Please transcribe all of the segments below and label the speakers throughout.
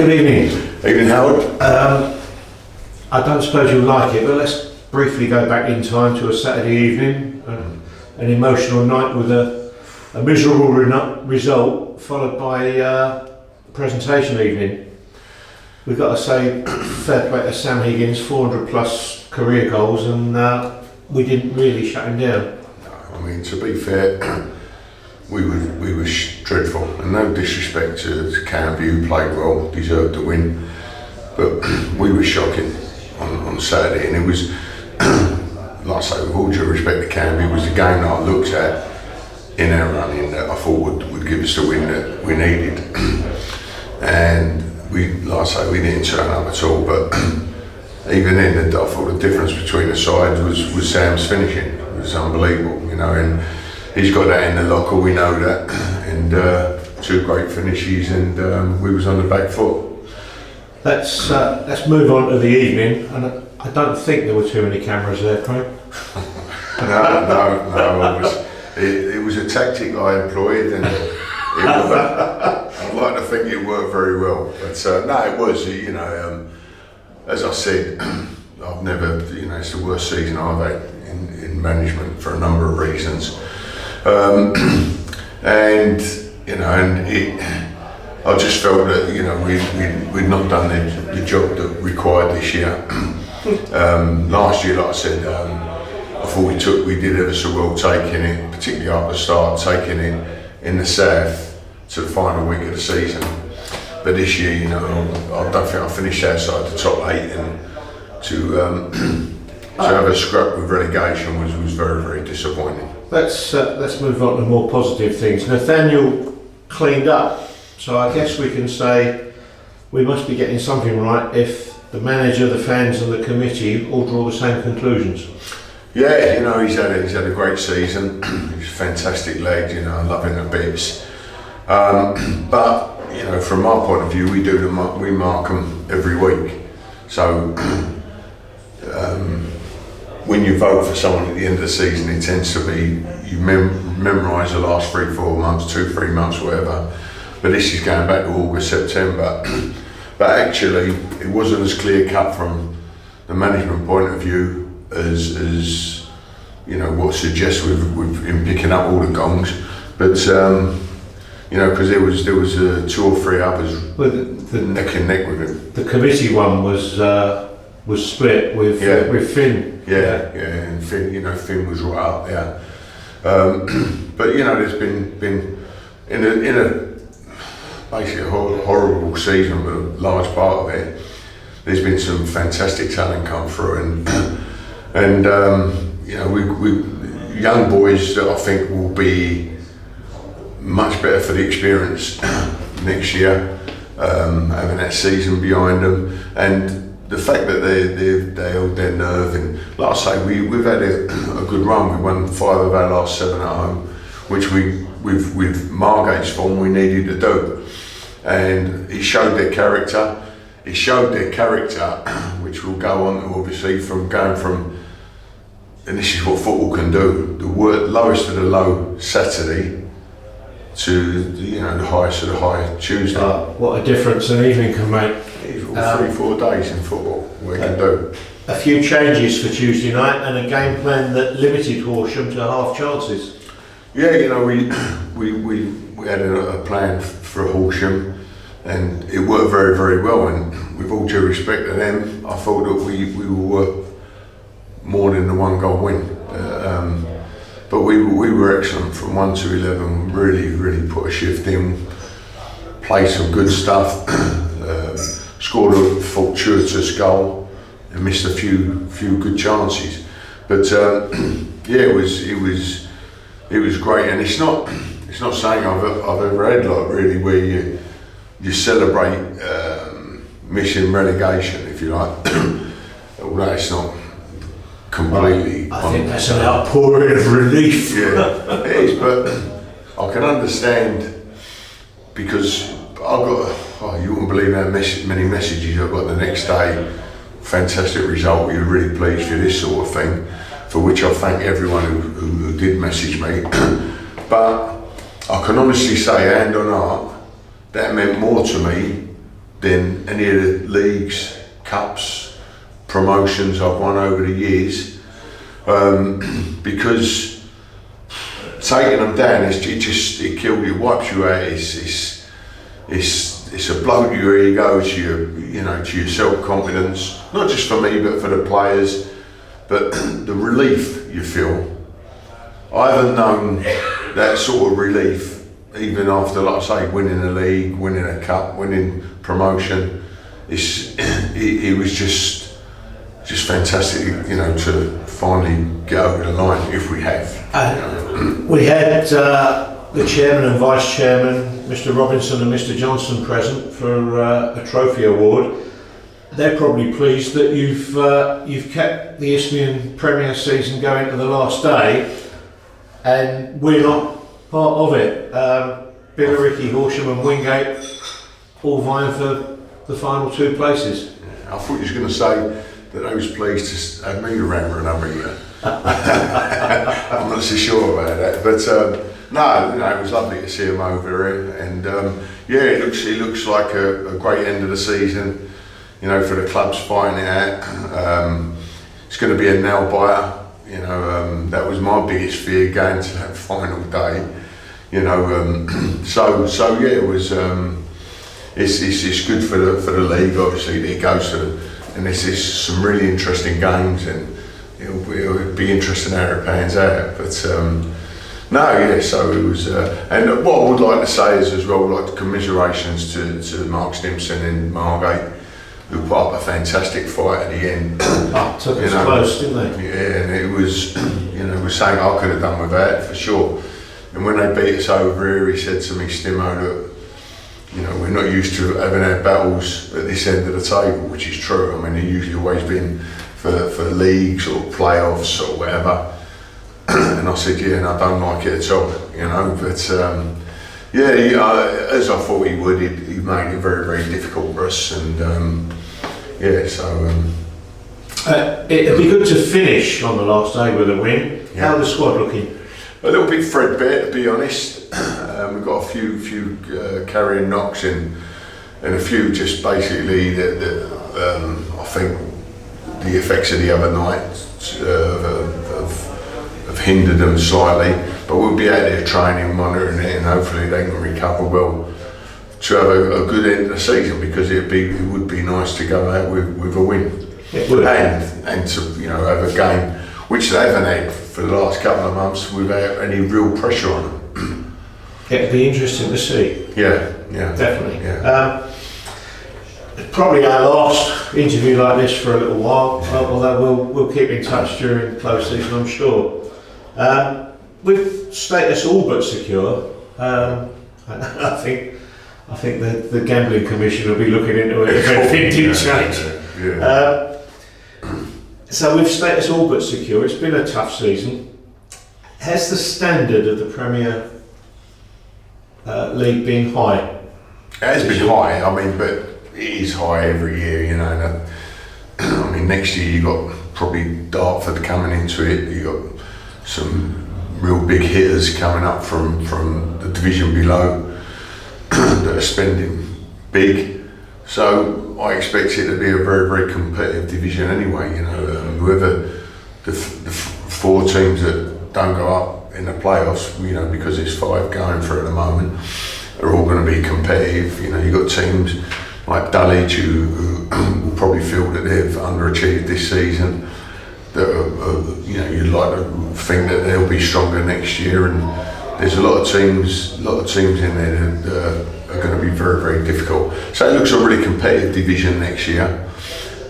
Speaker 1: good evening.
Speaker 2: Evening, Howard.
Speaker 1: I don't suppose you'll like it, but let's briefly go back in time to a Saturday evening, an emotional night with a miserable result, followed by a presentation evening. We've got to say, fair play to Sam Higgins, 400 plus career goals, and we didn't really shut him down.
Speaker 2: I mean, to be fair, we were dreadful, and no disrespect to Canby, who played well, deserved to win, but we were shocking on Saturday, and it was, like I say, with all due respect to Canby, it was the game that I looked at in our running that I thought would give us the win that we needed, and like I say, we didn't turn up at all, but even then, I thought the difference between the sides was Sam's finishing. It was unbelievable, you know, and he's got that in the locker, we know that, and two great finishes, and we was on the back foot.
Speaker 1: Let's move on to the evening, and I don't think there were too many cameras there, Craig.
Speaker 2: No, it was a tactic I employed, and I'd like to think it worked very well, but no, it was, you know, as I said, I've never, you know, it's the worst season I've had in management for a number of reasons, and you know, I just felt that, you know, we'd not done the job that required this year. Last year, like I said, I thought we did ever so well taking it, particularly after the start, taking it in the south to the final week of the season. But this year, you know, I don't think I finished outside the top 8, and to have a scrap with relegation was very, very disappointing.
Speaker 1: Let's move on to more positive things. Nathaniel cleaned up, so I guess we can say we must be getting something right if the manager, the fans and the committee all draw the same conclusions.
Speaker 2: Yeah, you know, he's had a great season. He's a fantastic lad, you know, I love him to bits. But you know, from our point of view, we mark them every week. So when you vote for someone at the end of the season, it tends to be you memorise the last 3-4 months, 2-3 months, whatever. But this is going back to August, September. But actually, it wasn't as clear cut from the management point of view as you know what suggests with him picking up all the gongs. But you know, because there was 2 or 3 others neck and neck with him.
Speaker 1: The committee one was split with Finn.
Speaker 2: Yeah, and Finn, you know, Finn was right up there. But you know, there's been in a basically a horrible season, but a large part of it, there's been some fantastic talent come through, and you know, we young boys that I think will be much better for the experience next year, having that season behind them, and the fact that they held their nerve, and like I say, we've had a good run. We won 5 of our last 7 at home, which with Margate's form we needed to do, and it showed their character. It showed their character, which will go on to obviously from going from, and this is what football can do, the lowest of the low Saturday to the highest of the high Tuesday.
Speaker 1: What a difference an evening can make.
Speaker 2: It's 3-4 days in football we can do.
Speaker 1: A few changes for Tuesday night and a game plan that limited Horsham to half chances.
Speaker 2: Yeah, you know, we had a plan for Horsham, and it worked very, very well. And with all due respect to them, I thought that we were worth more than the 1 goal win. But we were excellent from 1 to 11. Really put a shift in, played some good stuff, scored a fortuitous goal, and missed a few good chances. But yeah, it was great, and it's not something I've ever had, like, really, where you celebrate missing relegation, if you like. Although it's not completely.
Speaker 1: I think that's an outpouring of relief.
Speaker 2: Yeah, it is, but I can understand, because I've got, you wouldn't believe how many messages I got the next day. Fantastic result, you're really pleased for this sort of thing, for which I thank everyone who did message me. But I can honestly say, hand on heart, that meant more to me than any of the leagues, cups, promotions I've won over the years, because taking them down, it kills you, wipes you out. It's a blow to your ego, to your self-confidence. Not just for me, but for the players. But the relief you feel, I haven't known that sort of relief even after, like I say, winning a league, winning a cup, winning promotion. It was just fantastic, to finally get over the line, if we have.
Speaker 1: We had the chairman and vice chairman, Mr. Robinson and Mr. Johnson, present for a trophy award. They're probably pleased that you've kept the Isthmian Premier season going to the last day, and we're not part of it. Billericay, Horsham and Wingate all vying for the final 2 places.
Speaker 2: I thought you was going to say that I was pleased to have me around for another year. I'm not so sure about that, but no, it was lovely to see him over here, and it looks like a great end of the season. For the clubs fighting it out. It's going to be a nail biter. That was my biggest fear, going to that final day. It was. It's good for the league. Obviously, it goes to, and this is some really interesting games, and it'll be interesting how it pans out. But so it was. And what I would like to say is as well, like commiserations to Mark Stimson and Margate, who put up a fantastic fight at the end.
Speaker 1: Took us close, didn't they?
Speaker 2: Yeah, and it was, was saying I could have done without it for sure. And when they beat us over here, he said to me, Stimo, look, we're not used to having our battles at this end of the table, which is true. I mean, they've usually always been for leagues or playoffs or whatever. And I said, and I don't like it at all, but as I thought he would, he made it very, very difficult for us, and
Speaker 1: it'd be good to finish on the last day with a win.
Speaker 2: Yeah.
Speaker 1: How's the squad looking?
Speaker 2: A little bit threadbare, to be honest. We've got a few carrying knocks and a few just basically that I think the effects of the other night have hindered them slightly. But we'll be out there training, monitoring it, and hopefully they can recover well to have a good end of the season, because it would be nice to go out with a win.
Speaker 1: It would.
Speaker 2: And to have a game which they haven't had for the last couple of months without any real pressure on them.
Speaker 1: It'd be interesting to see.
Speaker 2: Yeah,
Speaker 1: Definitely.
Speaker 2: Yeah.
Speaker 1: Probably our last interview like this for a little while, although we'll keep in touch during close season, I'm sure. With status all but secure, I think the Gambling Commission will be looking into it if anything did change.
Speaker 2: Yeah.
Speaker 1: So with status all but secure, it's been a tough season. Has the standard of the Premier League been high?
Speaker 2: It has been high, but it is high every year, next year you got probably Dartford coming into it, you got some real big hitters coming up from the division below that are spending big. So I expect it to be a very, very competitive division anyway. Whoever the 4 teams that don't go up in the playoffs, because there's 5 going for it at the moment, are all going to be competitive. You've got teams like Dulwich who will probably feel that they've underachieved this season. That you'd like to think that they'll be stronger next year, and there's a lot of teams in there that are going to be very, very difficult. So it looks a really competitive division next year,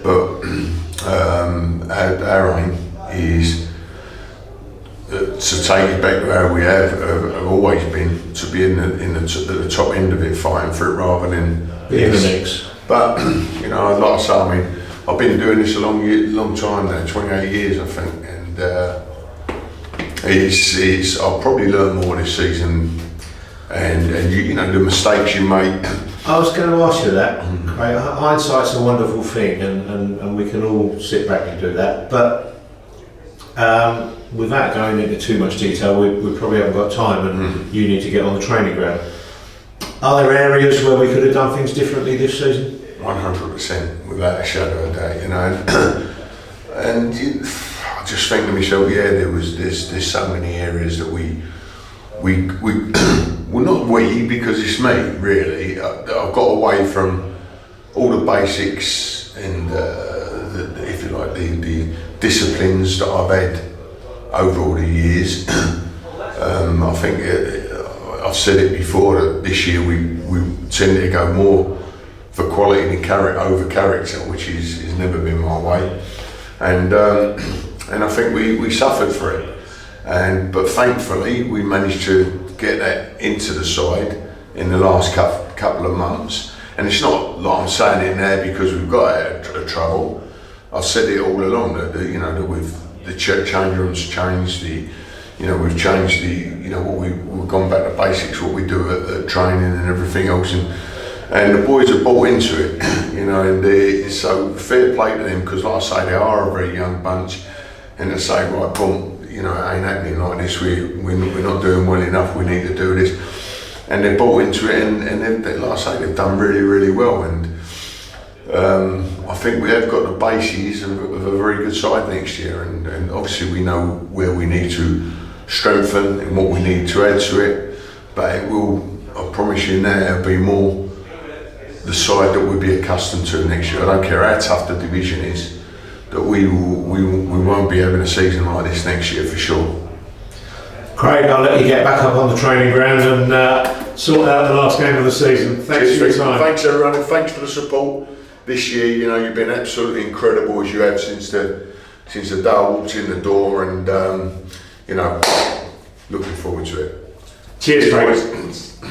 Speaker 2: but our aim is to take it back to how we have always been, to be at the top end of it, fighting for it rather than
Speaker 1: in the mix.
Speaker 2: But like I say, I've been doing this a long time now, 28 years I think, and I'll probably learn more this season, and the mistakes you make.
Speaker 1: I was going to ask you that. Hindsight's a wonderful thing, and we can all sit back and do that, but without going into too much detail, we probably haven't got time, and you need to get on the training ground. Are there areas where we could have done things differently this season?
Speaker 2: 100% without a shadow of a doubt, you know. I just think to myself, yeah, there's so many areas that we well, not we, because it's me really. I've got away from all the basics and if you like, the disciplines that I've had over all the years. I think I've said it before that this year we tended to go more for quality than over character, which has never been my way. And I think we suffered for it. But thankfully we managed to get that into the side in the last couple of months. And it's not like I'm saying it now because we've got out of trouble. I've said it all along that the change room's changed. We've changed we've gone back to basics, what we do at training and everything else, and the boys have bought into it, and so fair play to them, because like I say, they are a very young bunch, and they say, right, boom, it ain't happening like this, we're not doing well enough, we need to do this, and they've bought into it, and like I say, they've done really, really well, and I think we have got the bases of a very good side next year, and obviously we know where we need to strengthen and what we need to add to it, but it will, I promise you now, be more the side that we'll be accustomed to next year. I don't care how tough the division is, that we won't be having a season like this next year for sure.
Speaker 1: Craig, I'll let you get back up on the training ground and sort out the last game of the season. Thanks for your time.
Speaker 2: Thanks everyone, and thanks for the support this year. You've been absolutely incredible as you have since the day I walked in the door, and looking forward to it.
Speaker 1: Cheers, Craig.